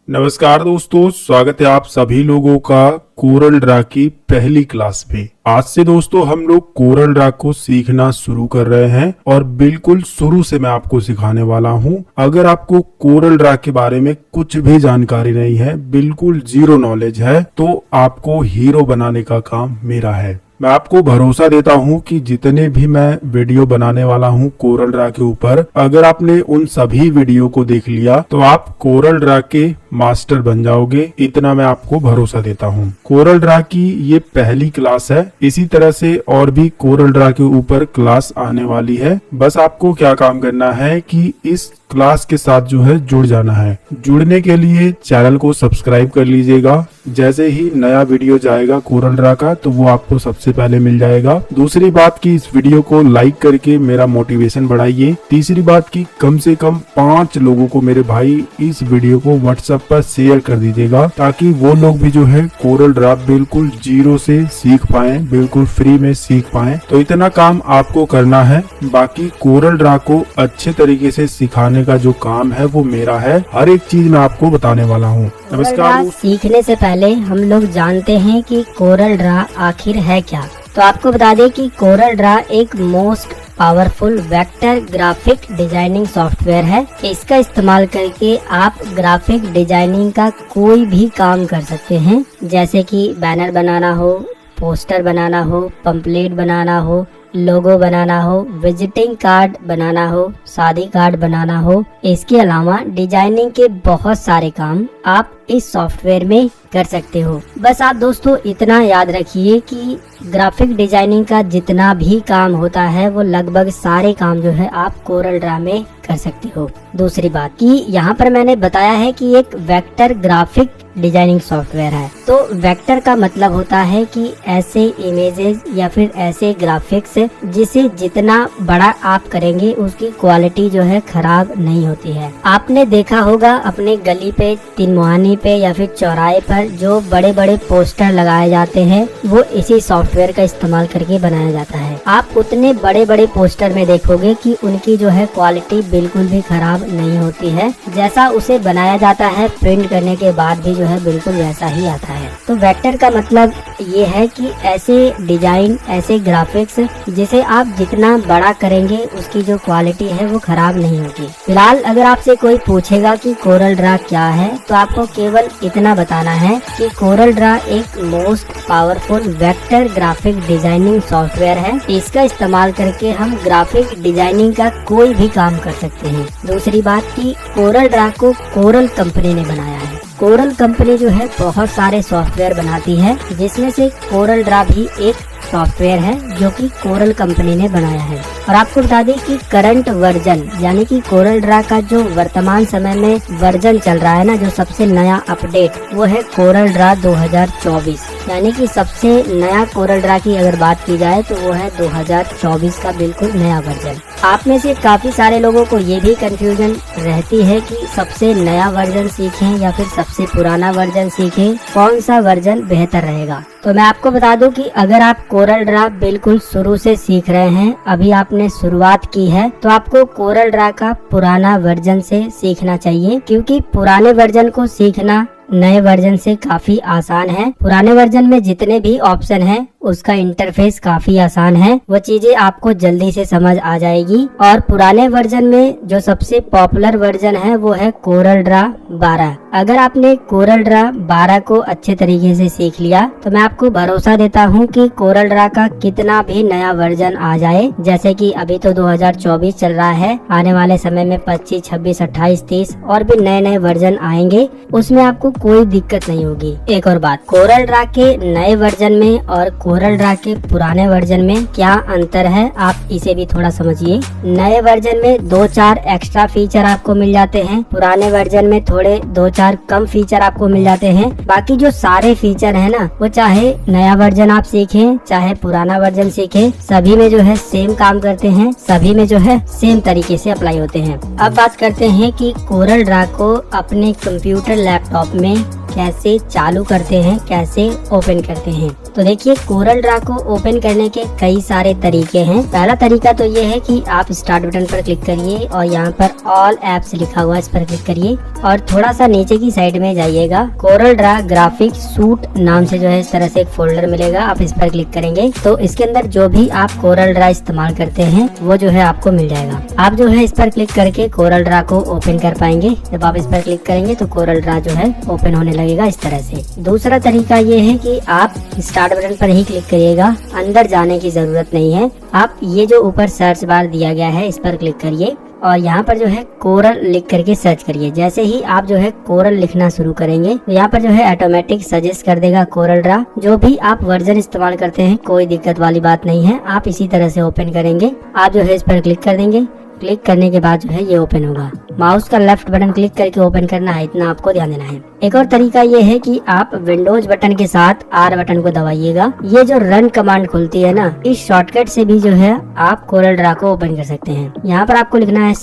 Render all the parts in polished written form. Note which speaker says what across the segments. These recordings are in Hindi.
Speaker 1: नमस्कार दोस्तों, स्वागत है आप सभी लोगों का कोरल ड्रा की पहली क्लास में। आज से दोस्तों हम लोग कोरल ड्रा को सीखना शुरू कर रहे हैं और बिल्कुल शुरू से मैं आपको सिखाने वाला हूं। अगर आपको कोरल ड्रा के बारे में कुछ भी जानकारी नहीं है, बिल्कुल जीरो नॉलेज है, तो आपको हीरो बनाने का काम मेरा है। मैं आपको भरोसा देता हूं कि जितने भी मैं वीडियो बनाने वाला हूं कोरल ड्रा के ऊपर, अगर आपने उन सभी वीडियो को देख लिया तो आप कोरल ड्रा के मास्टर बन जाओगे। इतना मैं आपको भरोसा देता हूं। कोरल ड्रा की ये पहली क्लास है। इसी तरह से और भी कोरल ड्रा के ऊपर क्लास आने वाली है। बस आपको क्या काम करना है कि इस क्लास के साथ जो है जुड़ जाना है। जुड़ने के लिए चैनल को सब्सक्राइब कर लीजिएगा। जैसे ही नया वीडियो जाएगा कोरल ड्रा का तो वो आपको सबसे पहले मिल जाएगा। दूसरी बात की इस वीडियो को लाइक करके मेरा मोटिवेशन बढ़ाइए। तीसरी बात की कम से कम 5 लोगों को मेरे भाई इस वीडियो को व्हाट्सएप पर शेयर कर दीजिएगा, ताकि वो लोग भी जो है कोरल ड्रा बिल्कुल जीरो से सीख पाए, बिल्कुल फ्री में सीख पाए। तो इतना काम आपको करना है। बाकी कोरल ड्रा को अच्छे तरीके से सिखाने का जो काम है वो मेरा है। हर एक चीज मैं आपको बताने वाला हूँ। नमस्कार।
Speaker 2: सीखने से पहले हम लोग जानते हैं कि कोरल ड्रा आखिर है क्या। तो आपको बता दें कि कोरल ड्रा एक most powerful vector graphic designing software है। इसका इस्तेमाल करके आप ग्राफिक डिजाइनिंग का कोई भी काम कर सकते हैं, जैसे कि बैनर बनाना हो, पोस्टर बनाना हो, पंपलेट बनाना हो, लोगो बनाना हो, विजिटिंग कार्ड बनाना हो, शादी कार्ड बनाना हो। इसके अलावा डिजाइनिंग के बहुत सारे काम आप इस सॉफ्टवेयर में कर सकते हो। बस आप दोस्तों इतना याद रखिए कि ग्राफिक डिजाइनिंग का जितना भी काम होता है वो लगभग सारे काम जो है आप कोरल ड्रा में कर सकते हो। दूसरी बात कि यहाँ पर मैंने बताया है कि एक वेक्टर ग्राफिक डिजाइनिंग सॉफ्टवेयर है। तो वेक्टर का मतलब होता है कि ऐसे इमेजेस या फिर ऐसे ग्राफिक्स जिसे जितना बड़ा आप करेंगे उसकी क्वालिटी जो है खराब नहीं होती है। आपने देखा होगा अपने गली पे, तिनमुहानी पे या फिर चौराहे पर जो बड़े बड़े पोस्टर लगाए जाते हैं वो इसी सॉफ्टवेयर का इस्तेमाल करके बनाया जाता है। आप उतने बड़े बड़े पोस्टर में देखोगे कि उनकी जो है क्वालिटी बिल्कुल भी खराब नहीं होती है। जैसा उसे बनाया जाता है प्रिंट करने के बाद भी जो है बिल्कुल वैसा ही आता है। तो वेक्टर का मतलब ये है कि ऐसे डिजाइन, ऐसे ग्राफिक्स जिसे आप जितना बड़ा करेंगे उसकी जो क्वालिटी है वो खराब नहीं होगी। फिलहाल अगर आपसे कोई पूछेगा कि कोरल ड्रा क्या है तो आपको केवल इतना बताना है कि कोरल ड्रा एक most powerful vector graphic designing software है। इसका इस्तेमाल करके हम ग्राफिक डिजाइनिंग का कोई भी काम कर सकते हैं। दूसरी बात की कोरल ड्रा को कोरल कंपनी ने बनाया है। कोरल कंपनी जो है बहुत सारे सॉफ्टवेयर बनाती है, जिसमें से कोरल ड्रा भी एक सॉफ्टवेयर है जो कि कोरल कंपनी ने बनाया है। और आपको बता दें कि करंट वर्जन यानी कि कोरल ड्रा का जो वर्तमान समय में वर्जन चल रहा है ना, जो सबसे नया अपडेट, वो है कोरल ड्रा 2024। यानी कि सबसे नया कोरल ड्रा की अगर बात की जाए तो वो है 2024 का बिल्कुल नया वर्जन। आप में से काफी सारे लोगों को ये भी कंफ्यूजन रहती है कि सबसे नया वर्जन सीखें या फिर सबसे पुराना वर्जन सीखें, कौन सा वर्जन बेहतर रहेगा। तो मैं आपको बता दूं कि अगर आप कोरल ड्रा बिल्कुल शुरू से सीख रहे हैं, अभी आपने शुरुआत की है, तो आपको कोरल ड्रा का पुराना वर्जन से सीखना चाहिए, क्योंकि पुराने वर्जन को सीखना नए वर्जन से काफी आसान है। पुराने वर्जन में जितने भी ऑप्शन हैं उसका इंटरफेस काफी आसान है, वो चीजें आपको जल्दी से समझ आ जाएगी। और पुराने वर्जन में जो सबसे पॉपुलर वर्जन है वो है कोरल ड्रा 12। अगर आपने कोरल ड्रा 12 को अच्छे तरीके से सीख लिया तो मैं आपको भरोसा देता हूँ कि कोरल ड्रा का कितना भी नया वर्जन आ जाए, जैसे कि अभी तो 2024 चल रहा है, आने वाले समय में 25, 26, 28, 30 और भी नए नए वर्जन आएंगे, उसमें आपको कोई दिक्कत नहीं होगी। एक और बात, कोरल ड्रा के नए वर्जन में और कोरल ड्रा के पुराने वर्जन में क्या अंतर है आप इसे भी थोड़ा समझिए। नए वर्जन में 2-4 एक्स्ट्रा फीचर आपको मिल जाते हैं, पुराने वर्जन में थोड़े 2-4 कम फीचर आपको मिल जाते हैं। बाकी जो सारे फीचर है ना, वो चाहे नया वर्जन आप सीखें चाहे पुराना वर्जन सीखें, सभी में जो है सेम काम करते हैं, सभी में जो है सेम तरीके से अप्लाई होते हैं। अब बात करते हैं कि कोरल ड्रा को अपने कंप्यूटर लैपटॉप में कैसे चालू करते हैं, कैसे ओपन करते हैं। तो देखिए कोरल ड्रा को ओपन करने के कई सारे तरीके हैं। पहला तरीका तो ये है कि आप स्टार्ट बटन पर क्लिक करिए और यहाँ पर ऑल एप्स लिखा हुआ है, इस पर क्लिक करिए और थोड़ा सा नीचे की साइड में जाइएगा। कोरल ड्रा ग्राफिक सूट नाम से जो है इस तरह से एक फोल्डर मिलेगा, आप इस पर क्लिक करेंगे तो इसके अंदर जो भी आप कोरल ड्रा इस्तेमाल करते हैं वो जो है आपको मिल जाएगा। आप जो है इस पर क्लिक करके कोरल ड्रा को ओपन कर पाएंगे। जब आप इस पर क्लिक करेंगे तो कोरल ड्रा जो है ओपन होने लगेगा इस तरह से। दूसरा तरीका ये है कि आप स्टार्ट बटन पर ही क्लिक करिएगा, अंदर जाने की जरूरत नहीं है। आप ये जो ऊपर सर्च बार दिया गया है इस पर क्लिक करिए और यहाँ पर जो है कोरल लिख करके सर्च करिए। जैसे ही आप जो है कोरल लिखना शुरू करेंगे तो यहाँ पर जो है ऑटोमेटिक सजेस्ट कर देगा कोरल ड्रा। जो भी आप वर्जन इस्तेमाल करते हैं कोई दिक्कत वाली बात नहीं है, आप इसी तरह से ओपन करेंगे। आप जो है इस पर क्लिक कर देंगे, क्लिक करने के बाद जो है ये ओपन होगा। माउस का लेफ्ट बटन क्लिक करके ओपन करना है, इतना आपको ध्यान देना है। एक और तरीका ये है कि आप विंडोज बटन के साथ आर बटन को दबाइएगा। ये जो रन कमांड खुलती है ना, इस शॉर्टकट से भी जो है आप कोरल ड्रा को ओपन कर सकते हैं। यहाँ पर आपको लिखना है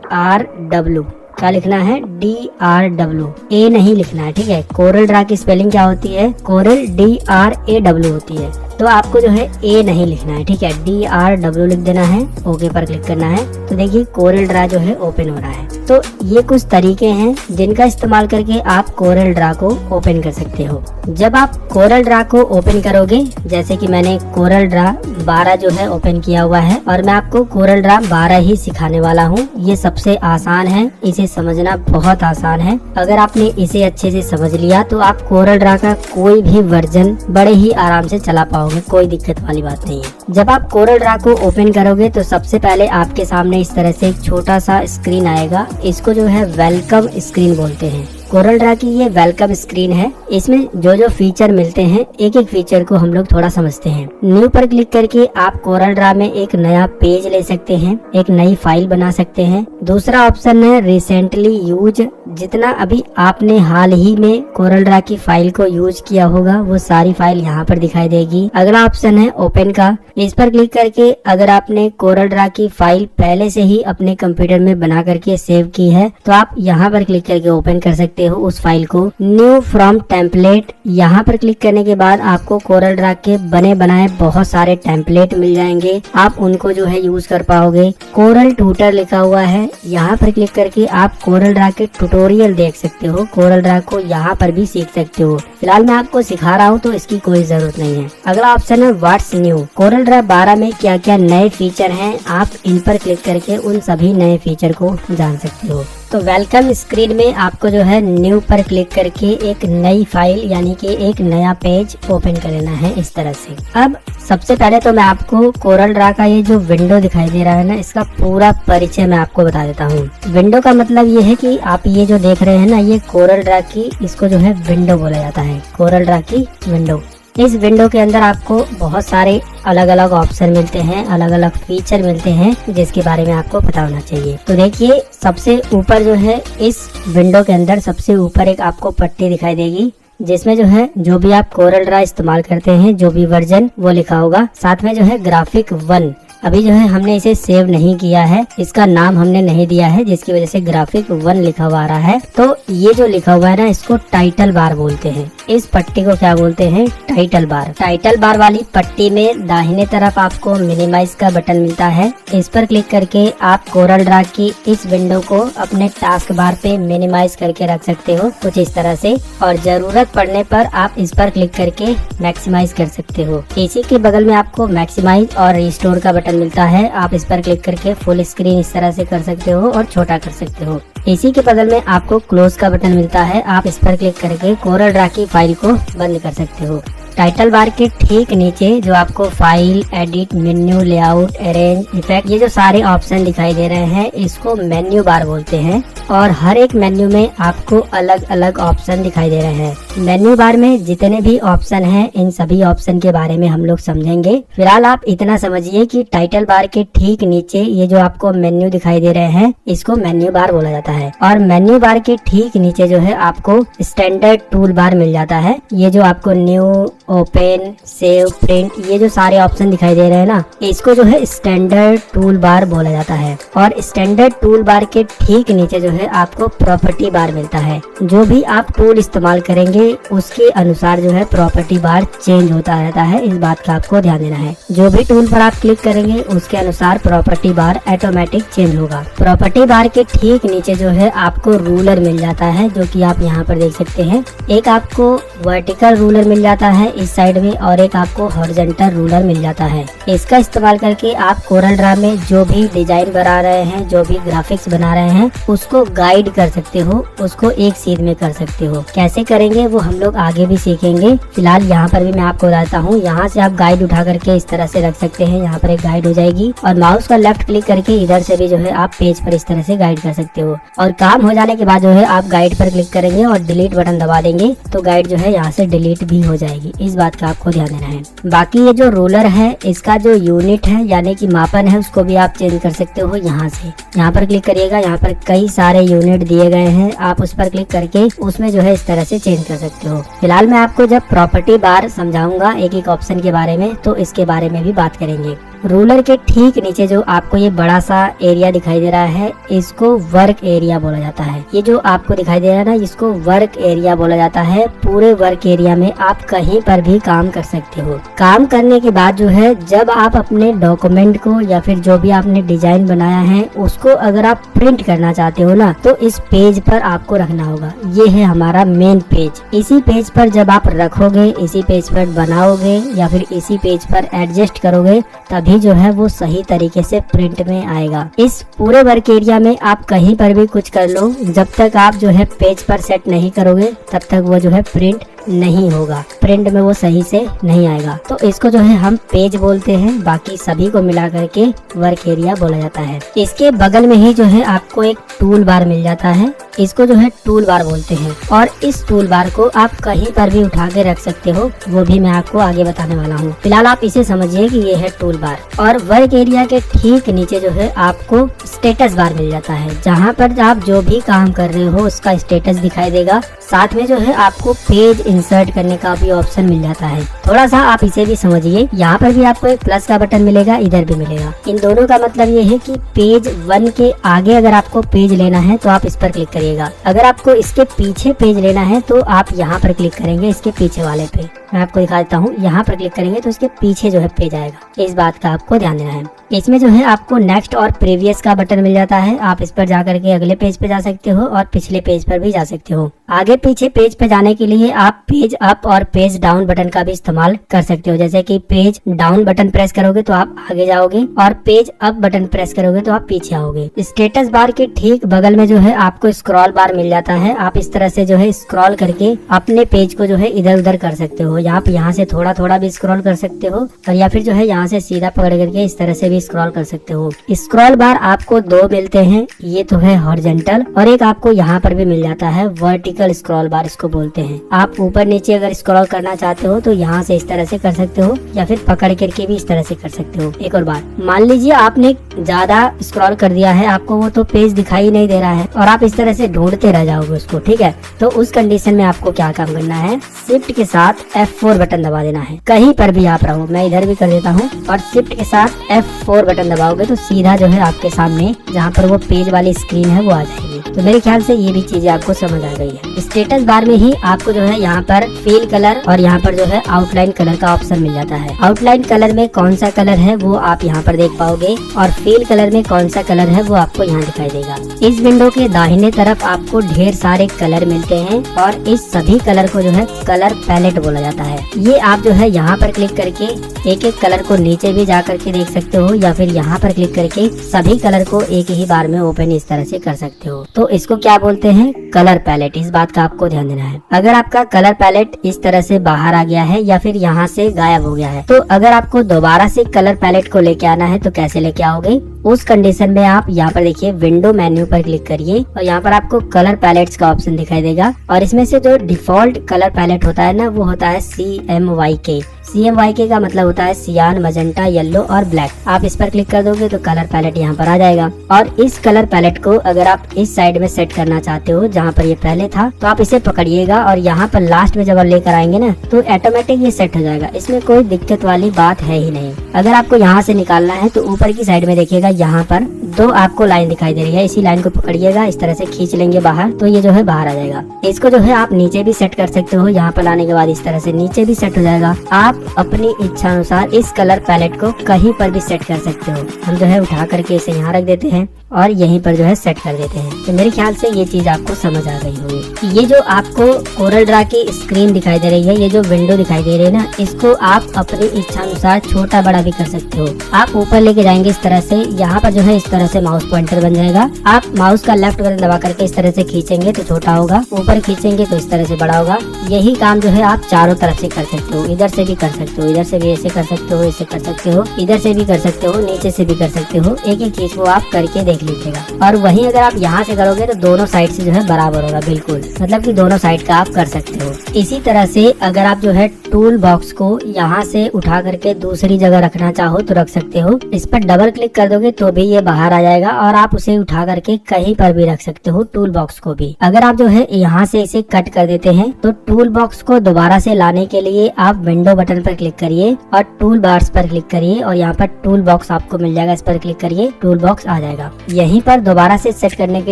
Speaker 2: CORELDRW। क्या लिखना है? DRW, ए नहीं लिखना है, ठीक है। कोरल ड्रा की स्पेलिंग क्या होती है? कोरल DRAW होती है, तो आपको जो है ए नहीं लिखना है, ठीक है। DRW लिख देना है, ओके पर क्लिक करना है। तो देखिए कोरल ड्रा जो है ओपन हो रहा है। तो ये कुछ तरीके हैं जिनका इस्तेमाल करके आप कोरल ड्रा को ओपन कर सकते हो। जब आप कोरल ड्रा को ओपन करोगे, जैसे कि मैंने कोरल ड्रा 12 जो है ओपन किया हुआ है और मैं आपको कोरल ड्रा 12 ही सिखाने वाला हूँ। ये सबसे आसान है, इसे समझना बहुत आसान है। अगर आपने इसे अच्छे से समझ लिया तो आप कोरल ड्रा का कोई भी वर्जन बड़े ही आराम से चला पाओगे, कोई दिक्कत वाली बात नहीं है। जब आप कोरल ड्रा को ओपन करोगे तो सबसे पहले आपके सामने इस तरह से एक छोटा सा स्क्रीन आएगा। इसको जो है वेलकम स्क्रीन बोलते हैं। कोरल ड्रा की ये वेलकम स्क्रीन है। इसमें जो जो फीचर मिलते हैं, एक एक फीचर को हम लोग थोड़ा समझते हैं। न्यू पर क्लिक करके आप कोरल ड्रा में एक नया पेज ले सकते हैं, एक नई फाइल बना सकते हैं। दूसरा ऑप्शन है रिसेंटली यूज। जितना अभी आपने हाल ही में कोरल ड्रा की फाइल को यूज किया होगा वो सारी फाइल यहाँ पर दिखाई देगी। अगला ऑप्शन है ओपन का। इस पर क्लिक करके अगर आपने कोरल ड्रा की फाइल पहले से ही अपने कंप्यूटर में बना करके सेव की है तो आप यहाँ पर क्लिक करके ओपन कर सकते हो उस फाइल को। न्यू फ्रॉम टेम्पलेट, यहाँ पर क्लिक करने के बाद आपको कोरल ड्रा के बने बनाए बहुत सारे टेम्पलेट मिल जाएंगे, आप उनको जो है यूज कर पाओगे। कोरल ट्यूटर लिखा हुआ है, यहाँ पर क्लिक करके आप कोरल ड्रा के ट्यूटोरियल देख सकते हो। कोरल ड्रा को यहाँ पर भी सीख सकते हो। फिलहाल मैं आपको सिखा रहा हूँ तो इसकी कोई जरूरत नहीं है। अगला ऑप्शन है व्हाट्स न्यू। कोरल ड्रा 12 में क्या क्या नए फीचर हैं, आप इन पर क्लिक करके उन सभी नए फीचर को जान सकते हो। तो वेलकम स्क्रीन में आपको जो है न्यू पर क्लिक करके एक नई फाइल यानी कि एक नया पेज ओपन कर लेना है इस तरह से। अब सबसे पहले तो मैं आपको कोरल ड्रा का ये जो विंडो दिखाई दे रहा है ना, इसका पूरा परिचय मैं आपको बता देता हूँ। विंडो का मतलब ये है कि आप ये जो देख रहे हैं ना, ये कोरल ड्रा की, इसको जो है विंडो बोला जाता है, कोरल ड्रा की विंडो। इस विंडो के अंदर आपको बहुत सारे अलग अलग ऑप्शन मिलते हैं, अलग अलग फीचर मिलते हैं जिसके बारे में आपको पता होना चाहिए। तो देखिए सबसे ऊपर जो है इस विंडो के अंदर सबसे ऊपर एक आपको पट्टी दिखाई देगी जिसमें जो है जो भी आप कोरल ड्रा इस्तेमाल करते हैं, जो भी वर्जन, वो लिखा होगा। साथ में जो है ग्राफिक 1, अभी जो है हमने इसे सेव नहीं किया है, इसका नाम हमने नहीं दिया है, जिसकी वजह से ग्राफिक 1 लिखा हुआ आ रहा है। तो ये जो लिखा हुआ है ना, इसको टाइटल बार बोलते हैं। इस पट्टी को क्या बोलते हैं? Title bar. टाइटल बार वाली पट्टी में दाहिने तरफ आपको मिनिमाइज का बटन मिलता है। इस पर क्लिक करके आप कोरल ड्रा की इस विंडो को अपने टास्क बार पे मिनिमाइज करके रख सकते हो कुछ इस तरह से, और जरूरत पड़ने पर आप इस पर क्लिक करके मैक्सिमाइज कर सकते हो। इसी के बगल में आपको मैक्सिमाइज और रिस्टोर का बटन मिलता है, आप इस पर क्लिक करके फुल स्क्रीन इस तरह से कर सकते हो और छोटा कर सकते हो। इसी के बगल में आपको क्लोज का बटन मिलता है, आप इस पर क्लिक करके कोरल ड्रा की फाइल को बंद कर सकते हो। टाइटल बार के ठीक नीचे जो आपको file, edit, menu, layout, arrange, effect, ये जो सारे ऑप्शन दिखाई दे रहे हैं, इसको मेन्यू बार बोलते हैं। और हर एक मेन्यू में आपको अलग अलग ऑप्शन दिखाई दे रहे हैं। मेन्यू बार में जितने भी ऑप्शन हैं, इन सभी ऑप्शन के बारे में हम लोग समझेंगे। फिलहाल आप इतना समझिए कि टाइटल बार के ठीक नीचे ये जो आपको मेन्यू दिखाई दे रहे हैं, इसको मेन्यू बार बोला जाता है। और मेन्यू बार के ठीक नीचे जो है आपको स्टैंडर्ड टूल बार मिल जाता है। ये जो आपको न्यू, ओपन, सेव, प्रिंट, ये जो सारे ऑप्शन दिखाई दे रहे हैं ना, इसको जो है स्टैंडर्ड टूल बार बोला जाता है। और स्टैंडर्ड टूल बार के ठीक नीचे जो है आपको प्रॉपर्टी बार मिलता है। जो भी आप टूल इस्तेमाल करेंगे उसके अनुसार जो है प्रॉपर्टी बार चेंज होता रहता है, इस बात का आपको ध्यान देना है। जो भी टूल पर आप क्लिक करेंगे उसके अनुसार प्रॉपर्टी बार ऑटोमेटिक चेंज होगा। प्रॉपर्टी बार के ठीक नीचे जो है आपको रूलर मिल जाता है, जो कि आप यहाँ पर देख सकते हैं। एक आपको वर्टिकल रूलर मिल जाता है इस साइड में और एक आपको हॉरिजॉन्टल रूलर मिल जाता है। इसका इस्तेमाल करके आप कोरल ड्रा में जो भी डिजाइन बना रहे हैं, जो भी ग्राफिक्स बना रहे हैं, उसको गाइड कर सकते हो, उसको एक सीध में कर सकते हो। कैसे करेंगे वो हम लोग आगे भी सीखेंगे। फिलहाल यहाँ पर भी मैं आपको बताता हूँ। यहाँ से आप गाइड उठा करके इस तरह से रख सकते हैं, यहाँ पर एक गाइड हो जाएगी और माउस का लेफ्ट क्लिक करके इधर से भी जो है आप पेज पर इस तरह से गाइड कर सकते हो। और काम हो जाने के बाद जो है आप गाइड पर क्लिक करेंगे और डिलीट बटन दबा देंगे तो गाइड जो है यहाँ से डिलीट भी हो जाएगी। इस बात का आपको ध्यान देना है। बाकी ये जो रोलर है इसका जो यूनिट है यानी कि मापन है उसको भी आप चेंज कर सकते हो। यहाँ से यहाँ पर क्लिक करिएगा, यहाँ पर कई सारे यूनिट दिए गए हैं, आप उस पर क्लिक करके उसमें जो है इस तरह से चेंज कर सकते हो। फिलहाल मैं आपको जब प्रॉपर्टी बार समझाऊंगा एक एक ऑप्शन के बारे में तो इसके बारे में भी बात करेंगे। रूलर के ठीक नीचे जो आपको ये बड़ा सा एरिया दिखाई दे रहा है इसको वर्क एरिया बोला जाता है। ये जो आपको दिखाई दे रहा है ना, इसको वर्क एरिया बोला जाता है। पूरे वर्क एरिया में आप कहीं पर भी काम कर सकते हो। काम करने के बाद जो है जब आप अपने डॉक्यूमेंट को या फिर जो भी आपने डिजाइन बनाया है उसको अगर आप प्रिंट करना चाहते हो ना तो इस पेज पर आपको रखना होगा। ये है हमारा मेन पेज। इसी पेज पर जब आप रखोगे, इसी पेज पर बनाओगे या फिर इसी पेज पर एडजस्ट करोगे तभी जो है वो सही तरीके से प्रिंट में आएगा। इस पूरे वर्क एरिया में आप कहीं पर भी कुछ कर लो, जब तक आप जो है पेज पर सेट नहीं करोगे तब तक वो जो है प्रिंट नहीं होगा, प्रिंट में वो सही से नहीं आएगा। तो इसको जो है हम पेज बोलते हैं, बाकी सभी को मिला करके वर्क एरिया बोला जाता है। इसके बगल में ही जो है आपको एक टूल बार मिल जाता है, इसको जो है टूल बार बोलते हैं। और इस टूल बार को आप कहीं पर भी उठा के रख सकते हो, वो भी मैं आपको आगे बताने वाला हूँ। फिलहाल आप इसे समझिए कि ये है टूल बार। और वर्क एरिया के ठीक नीचे जो है आपको स्टेटस बार मिल जाता है, जहाँ पर आप जो भी काम कर रहे हो उसका स्टेटस दिखाई देगा। साथ में जो है आपको पेज इंसर्ट करने का भी ऑप्शन मिल जाता है। थोड़ा सा आप इसे भी समझिए, यहाँ पर भी आपको एक प्लस का बटन मिलेगा, इधर भी मिलेगा। इन दोनों का मतलब ये है कि पेज 1 के आगे अगर आपको पेज लेना है तो आप इस पर क्लिक करिएगा। अगर आपको इसके पीछे पेज लेना है तो आप यहाँ पर क्लिक करेंगे, इसके पीछे वाले पे। मैं आपको दिखा देता हूँ, यहाँ पर क्लिक करेंगे तो इसके पीछे जो है पेज आएगा। इस बात का आपको ध्यान देना है। इसमें जो है आपको नेक्स्ट और प्रीवियस का बटन मिल जाता है, आप इस पर जाकर के अगले पेज पे जा सकते हो और पिछले पेज पर भी जा सकते हो। आगे पीछे पेज पे जाने के लिए आप पेज अप और पेज डाउन बटन का भी इस्तेमाल कर सकते हो। जैसे कि पेज डाउन बटन प्रेस करोगे तो आप आगे जाओगे और पेज अप बटन प्रेस करोगे तो आप पीछे आओगे। स्टेटस बार के ठीक बगल में जो है आपको स्क्रॉल बार मिल जाता है, आप इस तरह से जो है स्क्रॉल करके अपने पेज को जो है इधर उधर कर सकते हो। आप यहाँ से थोड़ा थोड़ा भी स्क्रॉल कर सकते हो और या फिर जो है यहाँ से सीधा पकड़ करके इस तरह से भी स्क्रॉल कर सकते हो। स्क्रॉल बार आपको 2 मिलते हैं, ये तो है हॉरिजॉन्टल और एक आपको यहाँ पर भी मिल जाता है वर्टिकल स्क्रॉल बार इसको बोलते हैं। आप ऊपर नीचे अगर स्क्रॉल करना चाहते हो तो यहाँ से इस तरह से कर सकते हो या फिर पकड़ करके भी इस तरह से कर सकते हो। एक और बार, मान लीजिए आपने ज्यादा स्क्रॉल कर दिया है, आपको वो तो पेज दिखाई नहीं दे रहा है और आप इस तरह से ढूंढते रह जाओगे उसको, ठीक है। तो उस कंडीशन में आपको क्या काम करना है, शिफ्ट के साथ F4 बटन दबा देना है। कहीं पर भी आप रहो, मैं इधर भी कर देता हूँ और शिफ्ट के साथ F4 बटन दबाओगे तो सीधा जो है आपके सामने जहाँ पर वो पेज वाली स्क्रीन है वो आ जाएगी। तो मेरे ख्याल से ये भी चीजें आपको समझ आ गई है। स्टेटस बार में ही आपको जो है यहाँ पर फिल कलर और यहाँ पर जो है आउटलाइन कलर का ऑप्शन मिल जाता है। आउटलाइन कलर में कौन सा कलर है वो आप यहाँ पर देख पाओगे और फिल कलर में कौन सा कलर है वो आपको यहाँ दिखाई देगा। इस विंडो के दाहिने तरफ आपको ढेर सारे कलर मिलते हैं और इस सभी कलर को जो है कलर पैलेट बोला जाता है। ये आप जो है यहाँ पर क्लिक करके एक एक कलर को नीचे भी जा करके देख सकते हो या फिर यहाँ पर क्लिक करके सभी कलर को एक ही बार में ओपन इस तरह से कर सकते हो। तो इसको क्या बोलते हैं, कलर पैलेट। इस बात का आपको ध्यान देना है। अगर आपका कलर पैलेट इस तरह से बाहर आ गया है या फिर यहाँ से गायब हो गया है तो अगर आपको दोबारा से कलर पैलेट को लेके आना है तो कैसे लेके आओगे, उस कंडीशन में आप यहाँ पर देखिए विंडो मेन्यू पर क्लिक करिए और यहाँ पर आपको कलर पैलेट्स का ऑप्शन दिखाई देगा और इसमें से जो डिफॉल्ट कलर पैलेट होता है ना वो होता है CMYK। CMYK का मतलब होता है सियान, मजेंटा, येलो और ब्लैक। आप इस पर क्लिक कर दोगे तो कलर पैलेट यहाँ पर आ जाएगा और इस कलर पैलेट को अगर आप इस साइड में सेट करना चाहते हो जहाँ पर ये पहले था तो आप इसे पकड़िएगा और यहाँ पर लास्ट में जब आप लेकर आएंगे ना तो ऑटोमेटिक ये सेट हो जाएगा। इसमें कोई दिक्कत वाली बात है ही नहीं। अगर आपको यहाँ से निकालना है तो ऊपर की साइड में देखिएगा यहाँ पर 2 आपको लाइन दिखाई दे रही है। इसी लाइन को पकड़िएगा, इस तरह से खींच लेंगे बाहर तो ये जो है बाहर आ जाएगा। इसको जो है आप नीचे भी सेट कर सकते हो। यहाँ पर लाने के बाद इस तरह से नीचे भी सेट हो जाएगा। आप अपनी इच्छा अनुसार इस कलर पैलेट को कहीं पर भी सेट कर सकते हो। हम जो है उठा करके इसे यहाँ रख देते हैं और यहीं पर जो है सेट कर देते हैं। तो मेरे ख्याल से ये चीज आपको समझ आ गई होगी। ये जो आपको कोरल ड्रा की स्क्रीन दिखाई दे रही है, ये जो विंडो दिखाई दे रही है ना, इसको आप अपनी इच्छा अनुसार छोटा बड़ा भी कर सकते हो। आप ऊपर लेके जाएंगे इस तरह से, यहाँ पर जो है इस तरह से माउस पॉइंटर बन जाएगा। आप माउस का लेफ्ट बटन दबा करके इस तरह से खींचेंगे तो छोटा होगा, ऊपर खींचेंगे तो इस तरह से बड़ा होगा। यही काम जो है आप चारों तरफ से कर सकते हो। इधर से भी कर सकते हो, इधर से भी ऐसे कर सकते हो, ऐसे कर सकते हो, इधर से भी कर सकते हो, नीचे से भी कर सकते हो। एक एक चीज को आप करके देख लीजिएगा। और वहीं अगर आप यहाँ से करोगे तो दोनों साइड से जो है बराबर होगा, बिल्कुल मतलब कि दोनों साइड का आप कर सकते हो। इसी तरह से अगर आप जो है टूल बॉक्स को यहाँ से उठा करके दूसरी जगह रखना चाहो तो रख सकते हो। इस पर डबल क्लिक कर दोगे तो भी ये बाहर आ जाएगा और आप उसे उठा करके कहीं पर भी रख सकते हो, टूल बॉक्स को भी। अगर आप जो है यहाँ से इसे कट कर देते हैं तो टूल बॉक्स को दोबारा से लाने के लिए आप विंडो बटन पर क्लिक करिए और टूल बार्स पर क्लिक करिए और यहाँ पर टूल बॉक्स आपको मिल जाएगा। इस पर क्लिक करिए, टूल बॉक्स आ जाएगा। यहीं पर दोबारा से सेट करने के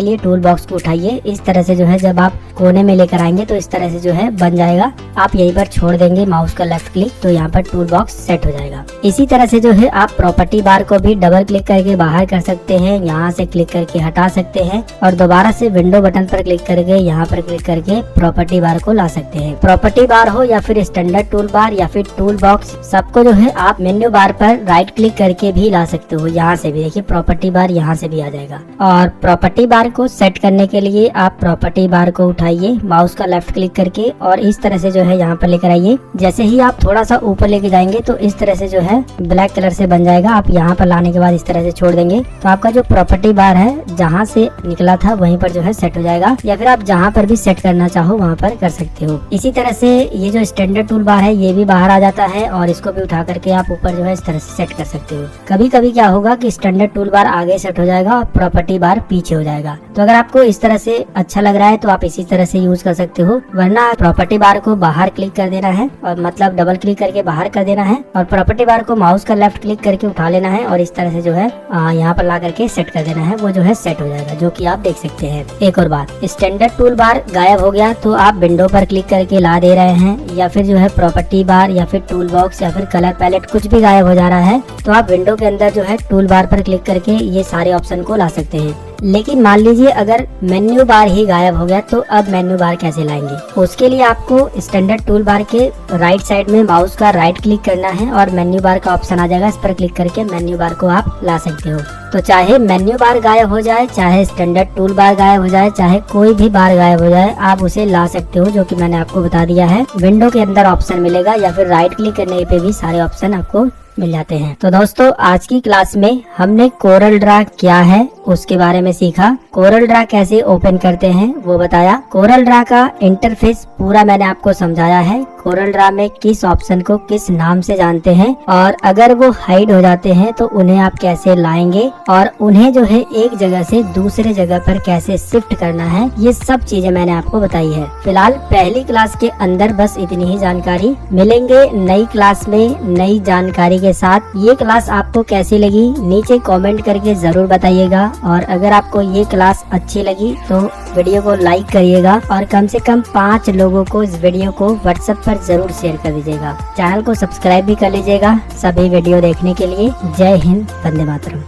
Speaker 2: लिए टूल बॉक्स को उठाइए, इस तरह से जो है जब आप कोने में लेकर आएंगे तो इस तरह से जो है बन जाएगा। आप यहीं पर छोड़ देंगे माउस का लेफ्ट क्लिक तो यहाँ पर टूल बॉक्स सेट हो जाएगा। इसी तरह से जो है आप प्रॉपर्टी बार को भी डबल क्लिक करके बाहर कर सकते हैं, यहाँ से क्लिक करके हटा सकते हैं और दोबारा से विंडो बटन पर क्लिक करके यहाँ पर क्लिक करके प्रॉपर्टी बार को ला सकते हैं। प्रॉपर्टी बार हो या फिर स्टैंडर्ड टूल बार या फिर टूल बॉक्स, सबको जो है आप मेन्यू बार पर राइट क्लिक करके भी ला सकते हो। यहाँ से भी देखिए प्रॉपर्टी बार यहाँ से भी आ जाएगा। और प्रॉपर्टी बार को सेट करने के लिए आप प्रॉपर्टी बार को उठाइए माउस का लेफ्ट क्लिक करके और इस तरह से जो है यहाँ पर लेकर आइए। जैसे ही आप थोड़ा सा ऊपर लेके जाएंगे तो इस तरह से जो है ब्लैक कलर से बन जाएगा। आप यहाँ पर लाने के बाद इस तरह से छोड़ देंगे तो आपका जो प्रॉपर्टी बार है जहाँ से निकला था वहीं पर जो है सेट हो जाएगा, या फिर आप जहाँ पर भी सेट करना चाहो वहाँ पर कर सकते हो। इसी तरह से ये जो स्टैंडर्ड टूल बार है ये भी बाहर आ जाता है और इसको भी उठा करके आप ऊपर जो है इस तरह से सेट कर सकते हो। कभी कभी क्या होगा कि स्टैंडर्ड टूल बार आगे सेट हो जाएगा और प्रॉपर्टी बार पीछे हो जाएगा। तो अगर आपको इस तरह से अच्छा लग रहा है तो आप इसी तरह से यूज कर सकते हो, वरना प्रॉपर्टी बार को बाहर क्लिक कर देना है और मतलब डबल क्लिक करके बाहर कर देना है और प्रॉपर्टी बार को माउस का लेफ्ट क्लिक करके उठा लेना है और इस तरह से जो है यहाँ पर ला करके सेट कर देना है। वो जो है सेट हो जाएगा, जो कि आप देख सकते हैं। एक और बात, स्टैंडर्ड टूल बार गायब हो गया तो आप विंडो पर क्लिक करके ला दे रहे हैं या फिर जो है प्रॉपर्टी बार या फिर टूल बॉक्स या फिर कलर पैलेट कुछ भी गायब हो जा रहा है तो आप विंडो के अंदर जो है टूल बार पर क्लिक करके ये सारे ऑप्शन को ला सकते हैं। लेकिन मान लीजिए अगर मेन्यू बार ही गायब हो गया तो अब मेन्यू बार कैसे लाएंगे? उसके लिए आपको स्टैंडर्ड टूल बार के राइट साइड में माउस का राइट क्लिक करना है और मेन्यू बार का ऑप्शन आ जाएगा। इस पर क्लिक करके मेन्यू बार को आप ला सकते हो। तो चाहे मेन्यू बार गायब हो जाए, चाहे स्टैंडर्ड टूल बार गायब हो जाए, चाहे कोई भी बार गायब हो जाए, आप उसे ला सकते हो, जो कि मैंने आपको बता दिया है। विंडो के अंदर ऑप्शन मिलेगा या फिर राइट क्लिक करने पे भी सारे ऑप्शन आपको मिल जाते हैं। तो दोस्तों आज की क्लास में हमने कोरल ड्रा क्या है उसके बारे में सीखा, कोरल ड्रा कैसे ओपन करते हैं वो बताया, कोरल ड्रा का इंटरफेस पूरा मैंने आपको समझाया है, कोरल ड्रा में किस ऑप्शन को किस नाम से जानते हैं और अगर वो हाइड हो जाते हैं तो उन्हें आप कैसे लाएंगे और उन्हें जो है एक जगह से दूसरे जगह पर कैसे शिफ्ट करना है, ये सब चीजें मैंने आपको बताई है। फिलहाल पहली क्लास के अंदर बस इतनी ही जानकारी। मिलेंगे नई क्लास में नई जानकारी के साथ। ये क्लास आपको कैसी लगी नीचे कमेंट करके जरूर बताइएगा और अगर आपको ये क्लास अच्छी लगी तो वीडियो को लाइक करिएगा और कम से कम 5 लोगों को इस वीडियो को व्हाट्सएप पर जरूर शेयर कर दीजिएगा। चैनल को सब्सक्राइब भी कर लीजिएगा सभी वीडियो देखने के लिए। जय हिंद, वंदे मातरम।